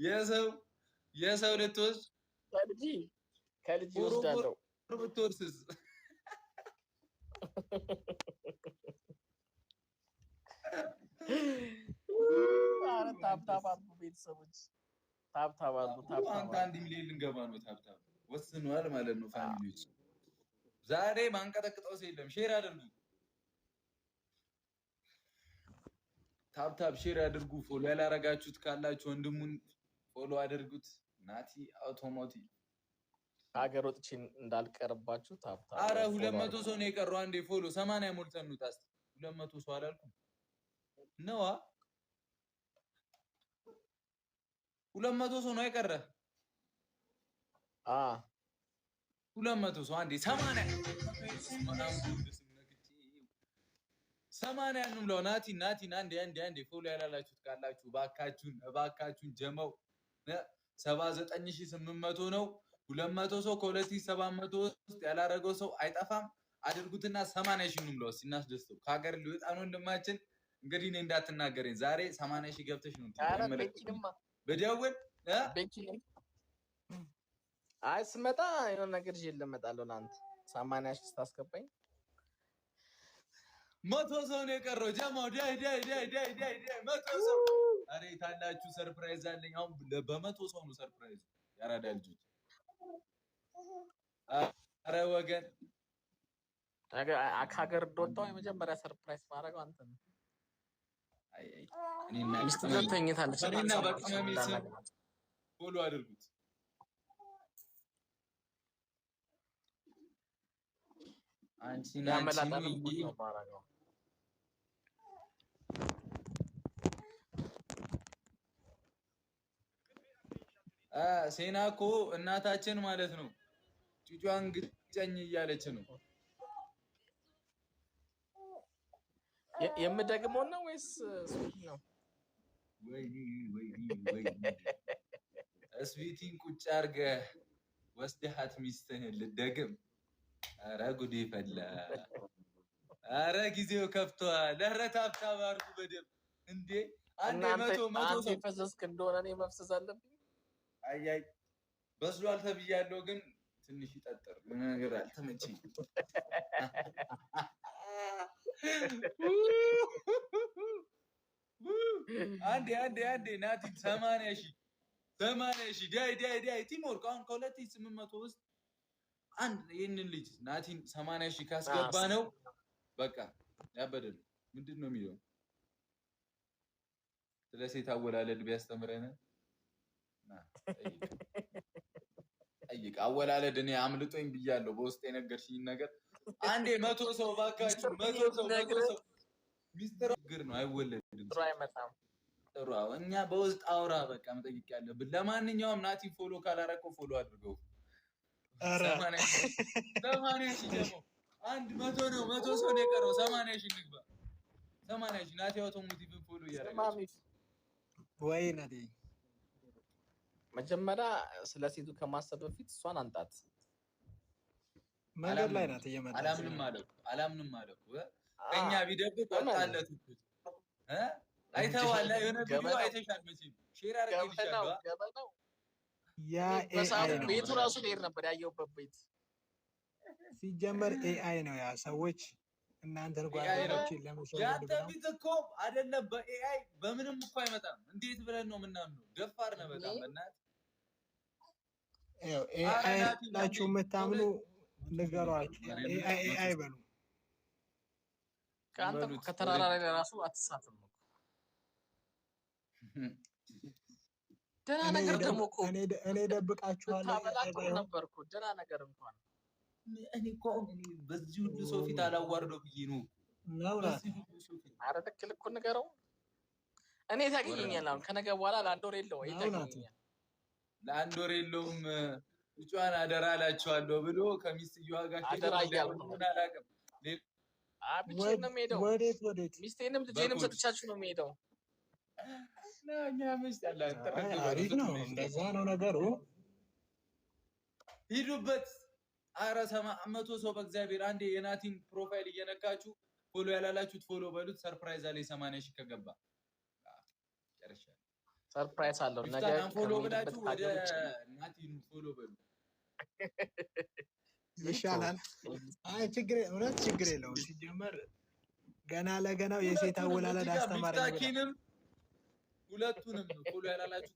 የሰው ልትወስድ ከልጅ ይወስዳለሁ ብትወርስስ አረ ታብታብ አድርጉ ቤተሰቦች ታብታብ አድርጉ አንተ 1 ሚሊዮን ልንገባ ነው ታብታብ ወስኗል ማለት ነው ፋሚሊዎች ዛሬ ማንቀጠቅጠው የለም ሼር አድርጉ ታብታብ ሼር አድርጉ ፎሎ ያላረጋችሁት ካላችሁ ወንድሙን ፎሎ አድርጉት ናቲ አውቶሞቲቭ ሀገር ወጥቼ እንዳልቀርባችሁ ታብታብ አረ 200 ሰው ነው የቀረው አንዴ ፎሎ 80 ሞልተን ነው ታስተ 200 ሰው አላልኩም ነዋ 200 ሰው ነው የቀረ 200 ሰው አንዴ 80 ነው ናቲ አንዴ ፎሎ ያላላችሁት ካላችሁ ባካችሁን ጀመው 79800 ነው 200 ሰው ከ2700 ውስጥ ያላረገው ሰው አይጠፋም አድርጉትና 80 ነው ብለው ሲናስደስተው ከሀገር ሊወጣ ነው እንደማችን እንግዲህ እኔ እንዳትናገረኝ ዛሬ 80 ገብተሽ ነው በደውል አይ ስመጣ የሆነ ነገር ይዤ ልመጣለሁ ላንተ 80 ስታስገባኝ 100 ሰው ነው የቀረው ጀማው ዳይ 100 ሰው አሬ ታላችሁ ሰርፕራይዝ አለኝ አሁን በ100 ሰው ነው ሰርፕራይዝ ያራዳ ልጅ አረ ወገን አካገር ዶታው የመጀመሪያ ሰርፕራይዝ ማድረግ አንተ ነው እኔና ተኝታለች እኔና በቅመሚ ስም ፎሎ አድርጉት አንቺ ያመላጣን ነው ማራጋው ሴናኮ እናታችን ማለት ነው ጩጫን ግጨኝ እያለች ነው የምደግመው ነው ወይስ ስዊት ነው ወይ ስዊቲን ቁጭ አድርገህ ወስደሃት ሚስትህን ልደግም አረ ጉዴ ፈላ አረ ጊዜው ከፍቷል ኧረ ታብታብ አድርጉ በደምብ እንዴ አንዴ 100 ሰው ፈሰስክ እንደሆነ እኔ መፍሰስ አለብኝ አይ በስሏል ተብያለሁ ግን ትንሽ ይጠጥር ነገር አልተመቸኝ አንዴ ናቲ 80 ሺህ ዳይ ቲሞር ካሁን ከ2800 ውስጥ አንድ ይሄንን ልጅ ናቲን 80 ሺህ ካስገባ ነው በቃ ያበደል ምንድነው የሚለው ስለዚህ ታወላለድ ቢያስተምረን ጠይቅ አወላለድ እኔ አምልጦኝ ብያለሁ በውስጥ የነገርሽኝ ነገር አንዴ 100 ሰው ባካችሁ 100 ሰው ሚስተር ግር ነው አይወለድም ጥሩ አይመጣም ጥሩ እኛ በውስጥ አውራ በቃ መጠይቅ ያለብን ለማንኛውም ናቲ ፎሎ ካላረከው ፎሎ አድርገው አረ 80 ሺህ ደግሞ አንድ 100 ነው 100 ሰው ነው የቀረው 80 ሺህ ንግባ 80 ሺህ ናቲ አውቶሞቲቭ ፎሎ ያደርጋል ወይ ናቲ መጀመሪያ ስለ ሴቱ ከማሰብ በፊት እሷን አንጣት መንገድ ላይ ናት እየመጣች አላምንም ማለት ከኛ ቢደብቅ ወጣለት አይተዋል የሆነ ቪዲዮ አይተሻል መቼም ሼር አድርጌልሻለሁ ያ ኤአይ ነው ቤቱ ራሱ ሌር ነበር ያየውበት ቤት ሲጀመር ኤአይ ነው ያ ሰዎች እናንተን ጓደኞችን ለመሰለኝ ያንተ ቢት እኮ አይደለም በኤአይ በምንም እኮ አይመጣም እንዴት ብለን ነው ምናምነው ደፋር ነው በጣም በእናት ኤአይ ላችሁ መታምኑ ንገሯቸው ኤአይ በሉ ካንተ ከተራራ ላይ ራሱ አትሳትም እኮ ደና ነገር ደግሞ እኮ እኔ ደብቃችኋለሁ ታበላቀው ነበርኩ ደና ነገር እንኳን እኔ እኮ በዚህ ሁሉ ሰው ፊት አላዋርደው ብዬ ነው አረ ትክክል እኮ ንገረው እኔ ታገኘኛል አሁን ከነገ በኋላ ለአንድ ወር የለው ይታገኛል ለአንድ ወር የለውም እጫን አደራ አላችኋለሁ ብሎ ከሚስትየዋ ጋር አደራ እያልኩ ነው አላውቅም ብቻዬን ነው የምሄደው ወዴት ሚስቴንም ልጄንም ሰጥቻችሁ ነው የምሄደው እኛ ሚስት ያላት አሪፍ ነው እንደዛ ነው ነገሩ ሂዱበት አረ 100 ሰው በእግዚአብሔር አንዴ የናቲን ፕሮፋይል እየነካችሁ ፎሎ ያላላችሁት ፎሎ በሉት ሰርፕራይዝ አለ 80 ሺህ ከገባ ጨርሻለሁ ሰርፕራይዝ አለው ነገ ፎሎ ብላችሁ ወደ ናቲኑ ፎሎ በሉ ይሻላል። አይ እውነት ችግር የለውም። ሲጀመር ገና ለገናው የሴት አወላለድ አስተማሪ ነው። ሚፍታኪንም ሁለቱንም ፎሎ ያላላችሁ